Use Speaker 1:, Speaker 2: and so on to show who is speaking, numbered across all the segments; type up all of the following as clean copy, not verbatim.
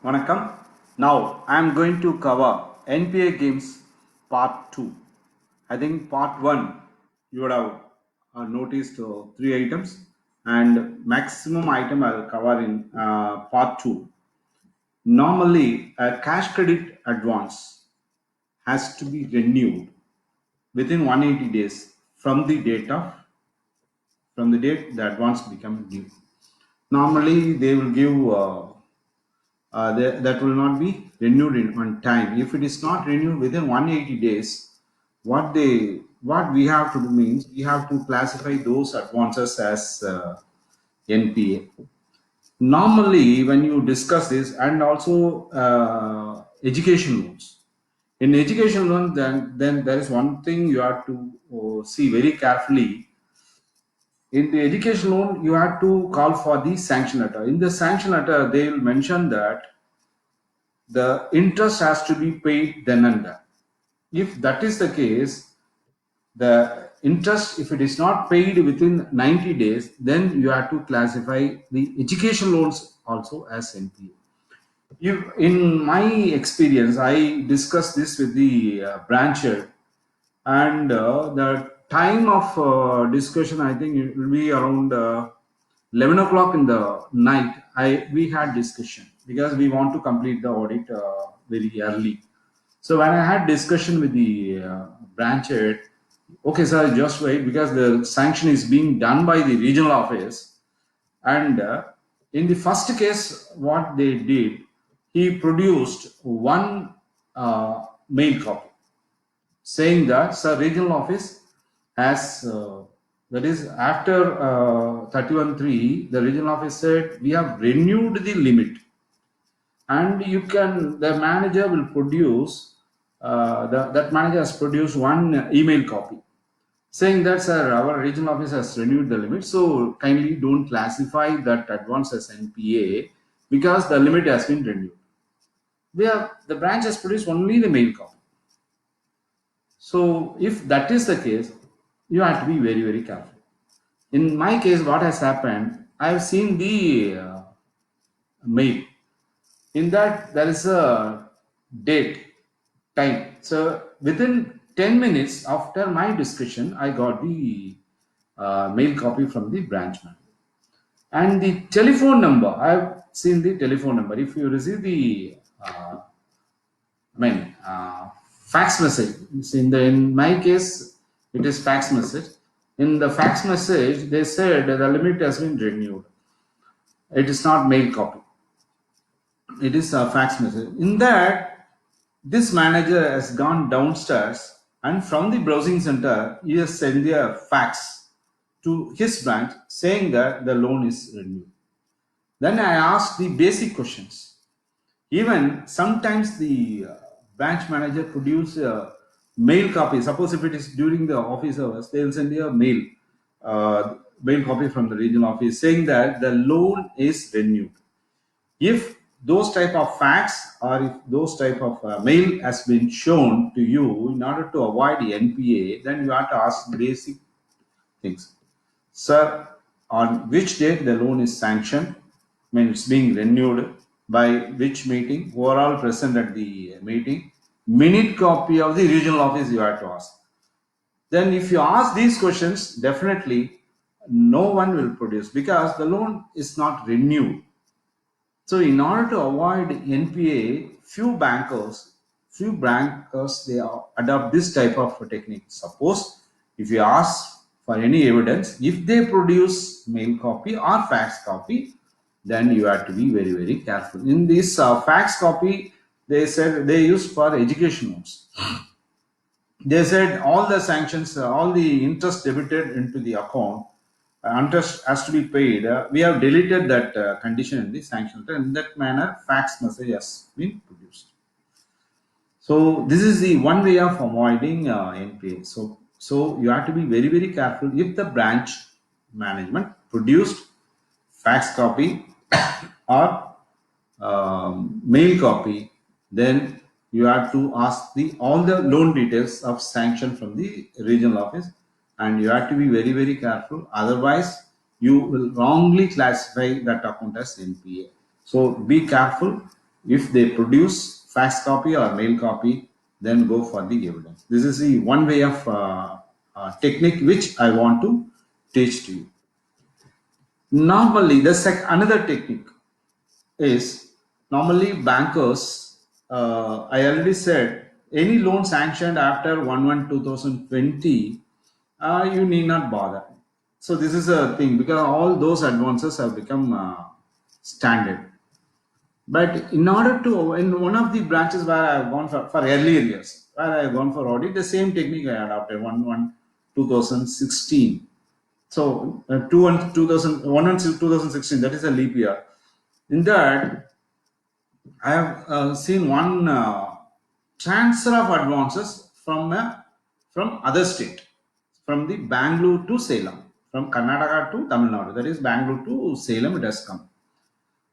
Speaker 1: Vanakkam. Now I am going to cover NPA games part 2. I think part 1 you would have noticed 3 items, and maximum item I will cover in part 2. Normally, a cash credit advance has to be renewed within 180 days from the date the advance become due. Normally, they will give that will not be renewed on time. If it is not renewed within 180 days, what we have to do means we have to classify those advances as NPA. Normally, when you discuss this, and also education loans. In education loan, then there is one thing you have to see very carefully. In the education loan, you have to call for the sanction letter. In the sanction letter, they will mention that the interest has to be paid then and there. If that is the case, the interest, if it is not paid within 90 days, then you have to classify the education loans also as NPA. In my experience, I discussed this with the branch head, and the time of discussion, I think it will be around 11 o'clock in the night. We had discussion because we want to complete the audit very early. So when I had discussion with the branch head, okay sir, just wait because the sanction is being done by the regional office. And in the first case, what they did, he produced one mail copy saying that, sir, regional office has, that is after 31/3, the regional office said, we have renewed the limit. And the manager will produce, that manager has produced one email copy saying that, sir, our regional office has renewed the limit, so kindly don't classify that advance as NPA because the limit has been renewed. The branch has produced only the mail copy. So if that is the case, you have to be very, very careful. In my case, what has happened, I have seen the mail. In that, there is a date, time. So within 10 minutes after my discussion, I got the mail copy from the branch manager. And the telephone number, I've seen the telephone number. If you receive the fax message. In my case, it is fax message. In the fax message, they said the limit has been renewed. It is not mail copy. It is a fax message. In that, this manager has gone downstairs and from the browsing center, he has sent a fax to his branch saying that the loan is renewed. Then I asked the basic questions. Even sometimes the branch manager produce a mail copy. Suppose if it is during the office hours, they will send you a mail copy from the regional office saying that the loan is renewed. If those type of facts or if those type of mail has been shown to you in order to avoid the NPA, then you have to ask basic things. Sir, on which date the loan is sanctioned? It's being renewed by which meeting? Who are all present at the meeting? Minute copy of the regional office you have to ask. Then if you ask these questions, definitely no one will produce because the loan is not renewed. So in order to avoid NPA, few bankers, they adopt this type of technique. Suppose if you ask for any evidence, if they produce mail copy or fax copy, then you have to be very, very careful. In this fax copy, they said they used for education loans. They said all the sanctions, all the interest debited into the account, interest has to be paid. We have deleted that condition in the sanction letter. In that manner, fax message has been produced. So this is the one way of avoiding NPA. So you have to be very, very careful. If the branch management produced fax copy or mail copy, then you have to ask all the loan details of sanction from the regional office, and you have to be very, very careful. Otherwise, you will wrongly classify that account as NPA. So be careful. If they produce fax copy or mail copy, then go for the evidence. This is the one way of technique which I want to teach to you. Normally, the another technique is, normally bankers, I already said, any loan sanctioned after 1/1/2020, you need not bother. So this is a thing, because all those advances have become standard. But in order to, in one of the branches where I have gone for earlier years, where I have gone for audit, the same technique I adopted 1/1/2016. So 2016, that is a leap year. In that, I have seen one transfer of advances from other state, from the Bangalore to Salem, from Karnataka to Tamil Nadu. That is Bangalore to Salem. It has come.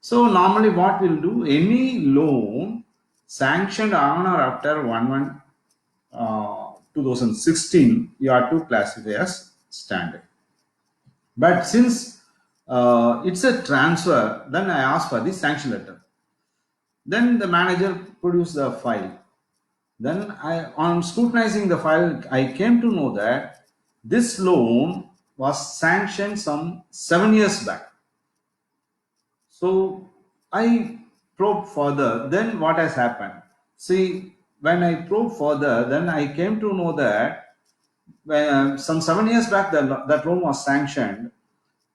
Speaker 1: So normally, what we'll do, any loan sanctioned on or after 1/1/2016, you have to classify as standard. But since it's a transfer, then I ask for the sanction letter. Then the manager produced the file. Then on scrutinizing the file, I came to know that this loan was sanctioned some 7 years back. So I probed further. Then what has happened? See, when I probed further, then I came to know that some 7 years back that loan was sanctioned.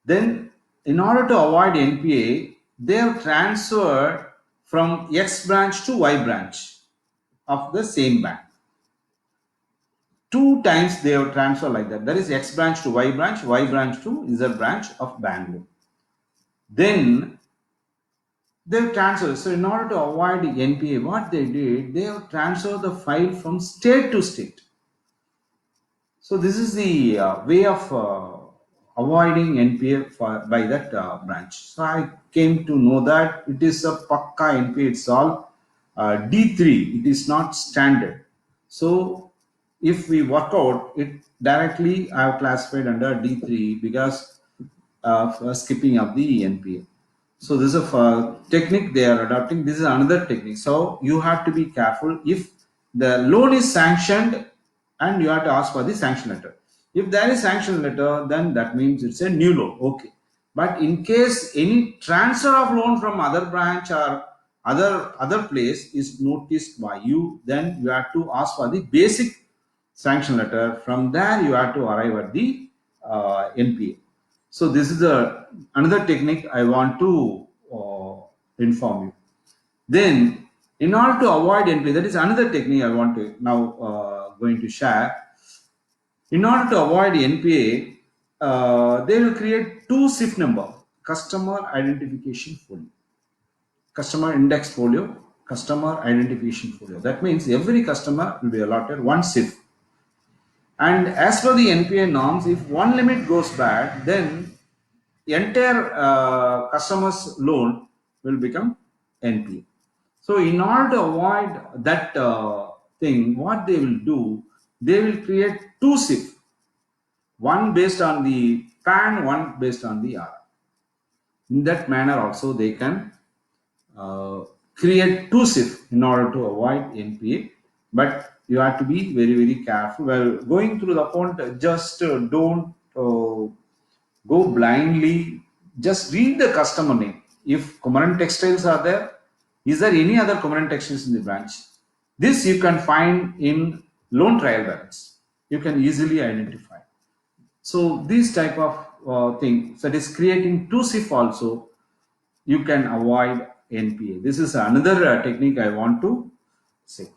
Speaker 1: Then, in order to avoid NPA, they have transferred from X branch to Y branch of the same bank. 2 times they have transferred like that. That is X branch to Y branch to Z branch of Bangalore. Then they've transferred. So in order to avoid the NPA, what they did, they have transferred the file from state to state. So this is the way of avoiding NPA by that branch. So I came to know that it is a Pakka NPA. It's all D3. It is not standard. So if we work out it directly, I have classified under D3 because of skipping of the NPA. So this is a technique they are adopting. This is another technique. So you have to be careful. If the loan is sanctioned, and you have to ask for the sanction letter. If there is sanction letter, then that means it's a new loan. Okay. But in case any transfer of loan from other branch or other place is noticed by you, then you have to ask for the basic sanction letter. From there, you have to arrive at the NPA. So this is another technique I want to inform you. Then, in order to avoid NPA, that is another technique I want to now going to share. In order to avoid NPA, they will create two SIF number: customer identification folio, customer index folio, customer identification folio. That means every customer will be allotted one SIF. And as per the NPA norms, if one limit goes bad, then the entire customer's loan will become NPA. So in order to avoid that thing, what they will do, they will create two SIF, one based on the PAN, one based on the R. In that manner also they can create two SIF in order to avoid NPA. But you have to be very, very careful. Well, going through the account, just don't go blindly. Just read the customer name. If Kumaran Textiles are there, is there any other Kumaran Textiles in the branch? This you can find in loan trial balance. You can easily identify. So this type of thing, that is creating two SIF also, you can avoid NPA. This is another technique I want to say.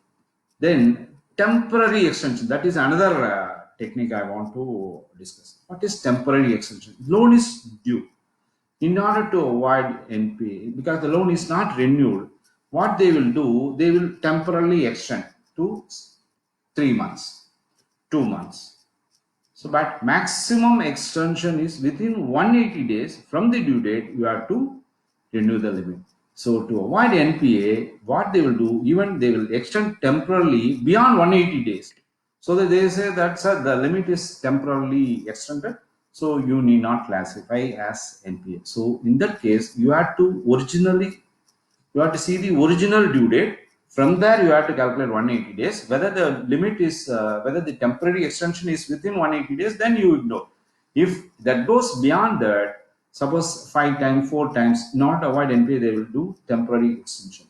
Speaker 1: Then temporary extension, that is another technique I want to discuss. What is temporary extension? Loan is due. In order to avoid NPA, because the loan is not renewed, what they will do, they will temporarily extend to 3 months, 2 months. So, but maximum extension is within 180 days from the due date, you have to renew the limit. So, to avoid NPA, what they will do, even they will extend temporarily beyond 180 days. So that they say that, sir, the limit is temporarily extended, so you need not classify as NPA. So in that case, you have to you have to see the original due date. From there, you have to calculate 180 days. Whether the limit is, whether the temporary extension is within 180 days, then you ignore. If that goes beyond that, suppose 5 times, 4 times, not avoid NPA, they will do temporary extension.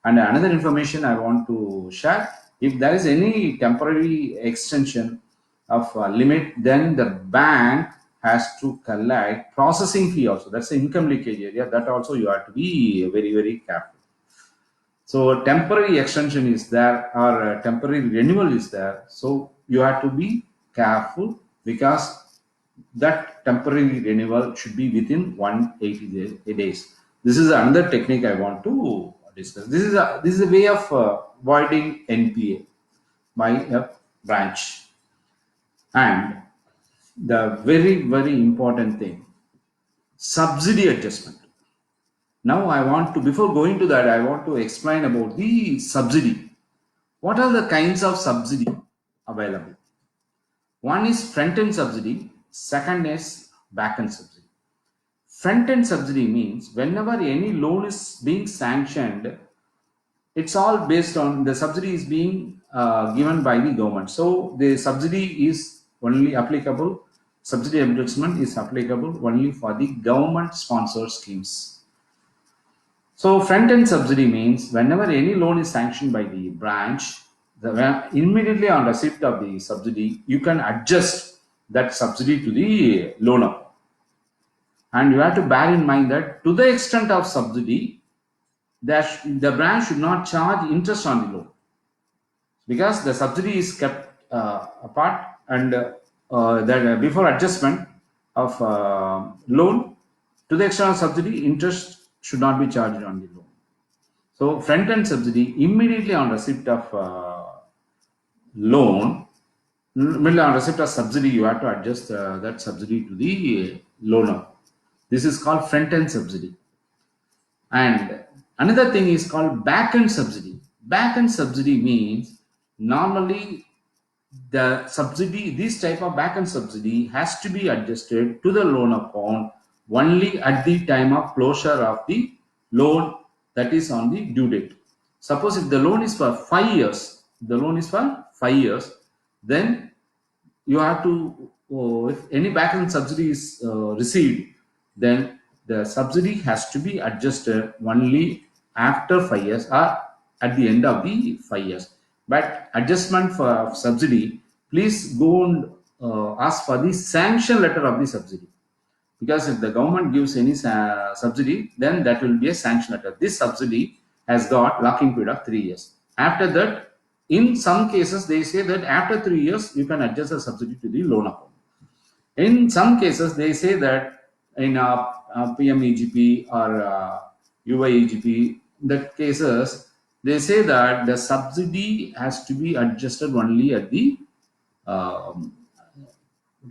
Speaker 1: And another information I want to share, if there is any temporary extension of limit, then the bank has to collect processing fee also. That's the income leakage area. That also you have to be very, very careful. So temporary extension is there, or temporary renewal is there. So you have to be careful, because that temporary renewal should be within 180 days. This is another technique I want to discuss. This is a way of avoiding NPA by a branch. And the very, very important thing, subsidy adjustment. Now I want to, before going to that, I want to explain about the subsidy. What are the kinds of subsidy available? One is front-end subsidy, second is back-end subsidy. Front-end subsidy means whenever any loan is being sanctioned, it's all based on the subsidy is being given by the government. So the subsidy is only applicable, subsidy adjustment is applicable only for the government sponsored schemes. So front-end subsidy means whenever any loan is sanctioned by the branch, immediately on receipt of the subsidy, you can adjust that subsidy to the loan account. And you have to bear in mind that to the extent of subsidy, the branch should not charge interest on the loan, because the subsidy is kept apart, and that before adjustment of loan, to the extent of subsidy, interest should not be charged on the loan. So front-end subsidy, immediately on receipt of loan, immediately on receipt of subsidy, you have to adjust that subsidy to the loaner. This is called front-end subsidy. And another thing is called back-end subsidy. Back-end subsidy means normally the subsidy, this type of back-end subsidy has to be adjusted to the loan account only at the time of closure of the loan, that is on the due date. Suppose if the loan is for 5 years, then you have to, if any back-end subsidy is received, then the subsidy has to be adjusted only after 5 years or at the end of the 5 years. But adjustment for subsidy, please go and ask for the sanction letter of the subsidy, because if the government gives any subsidy, then that will be a sanction letter. This subsidy has got locking period of 3 years. After that, in some cases, they say that after 3 years, you can adjust the subsidy to the loan account. In some cases, they say that in PMEGP or UIEGP, that cases, they say that the subsidy has to be adjusted only at the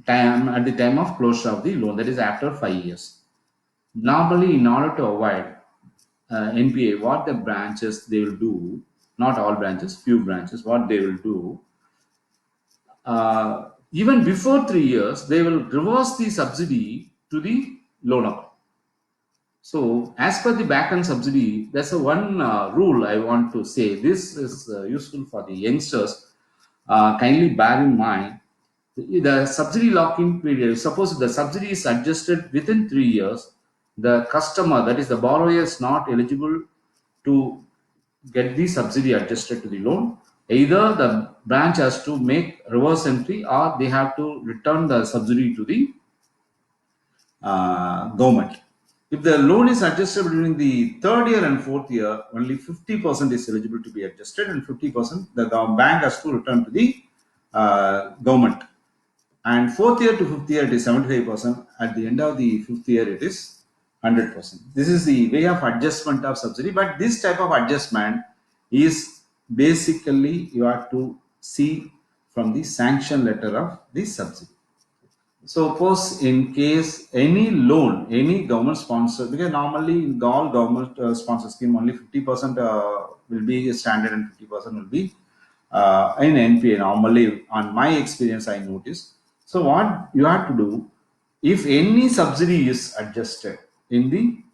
Speaker 1: time of closure of the loan, that is after 5 years. Normally, in order to avoid NPA, what the branches they will do, not all branches, few branches, what they will do, even before 3 years, they will reverse the subsidy to the loan account. So, as per the back-end subsidy, there's a one rule I want to say. This is useful for the youngsters. Kindly bear in mind, the subsidy lock-in period. Suppose the subsidy is adjusted within 3 years, the customer, that is the borrower, is not eligible to get the subsidy adjusted to the loan. Either the branch has to make reverse entry, or they have to return the subsidy to the government. If the loan is adjusted during the 3rd year and 4th year, only 50% is eligible to be adjusted, and 50% the bank has to return to the government. And 4th year to 5th year, it is 75%. At the end of the 5th year, it is 100%. This is the way of adjustment of subsidy. But this type of adjustment is basically you have to see from the sanction letter of the subsidy. Suppose in case any loan, any government sponsor, because normally in all government sponsor scheme, only 50% will be standard and 50% will be in NPA. Normally, on my experience, I noticed. So what you have to do, if any subsidy is adjusted in the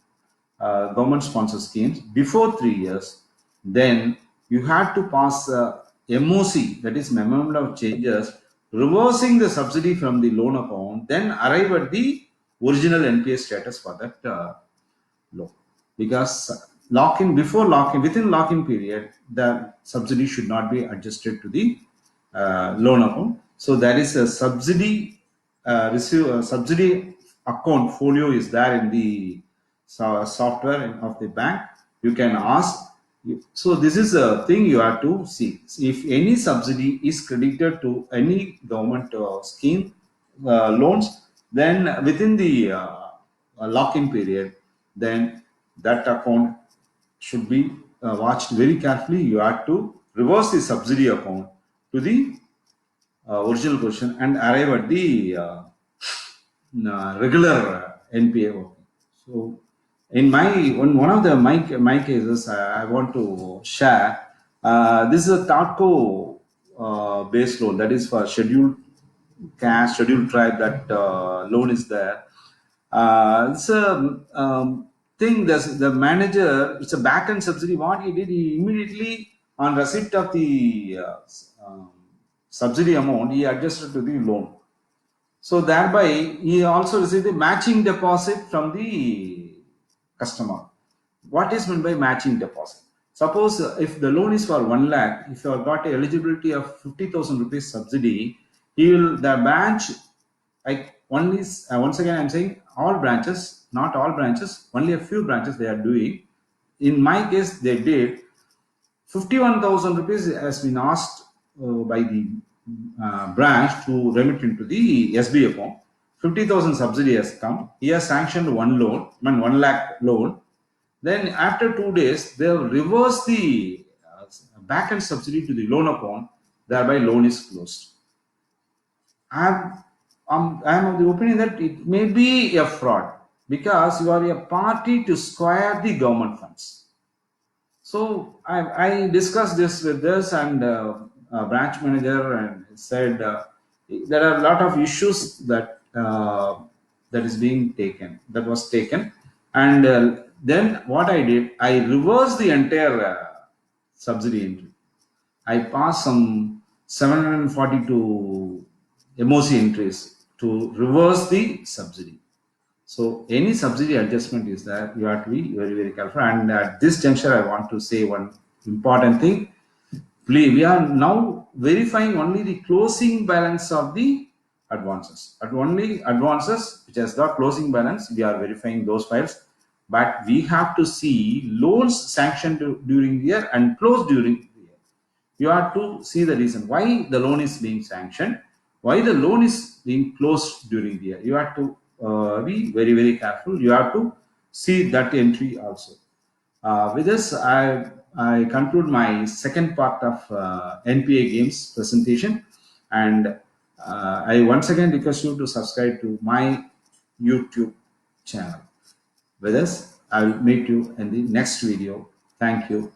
Speaker 1: government sponsored schemes before 3 years, then you had to pass a MOC, that is Memorandum of Changes, reversing the subsidy from the loan account, then arrive at the original NPA status for that loan. Because lock-in, before lock-in, within lock-in period, the subsidy should not be adjusted to the loan account. So there is a subsidy subsidy account folio is there in the software of the bank. You can ask. So this is a thing you have to see. If any subsidy is credited to any government scheme loans, then within the lock-in period, then that account should be watched very carefully. You have to reverse the subsidy account to the original position and arrive at the regular NPA working. So, in one of the my cases, I want to share. This is a TATCO based loan, that is for scheduled caste, scheduled tribe. That loan is there. It's a thing. The manager, it's a back end subsidy. What he did, he immediately on receipt of the subsidy amount, he adjusted to the loan. So thereby, he also received the matching deposit from the customer. What is meant by matching deposit? Suppose if the loan is for 1 lakh, if you have got a eligibility of 50,000 rupees subsidy, he will, the branch, like only, once again I'm saying all branches, not all branches, only a few branches they are doing. In my case, they did 51,000 rupees has been asked by the branch to remit into the SB account. 50,000 subsidy has come. He has sanctioned one loan, 1 lakh loan. Then after 2 days, they have reversed the back end subsidy to the loan account. Thereby, loan is closed. I am of the opinion that it may be a fraud because you are a party to square the government funds. So I discussed this with this and branch manager and said there are a lot of issues that that is being taken, that was taken, and then what I did, I reversed the entire subsidy entry. I passed some 742 MOC entries to reverse the subsidy. So any subsidy adjustment is there, you have to be very, very careful. And at this juncture, I want to say one important thing. Please, we are now verifying only the closing balance of the advances. At only advances which has got closing balance, we are verifying those files. But we have to see loans sanctioned during the year and closed during the year. You have to see the reason why the loan is being sanctioned, why the loan is being closed during the year. You have to be very, very careful. You have to see that entry also. With this, I conclude my second part of NPA games presentation, and I once again request you to subscribe to my YouTube channel. With this, I will meet you in the next video. Thank you.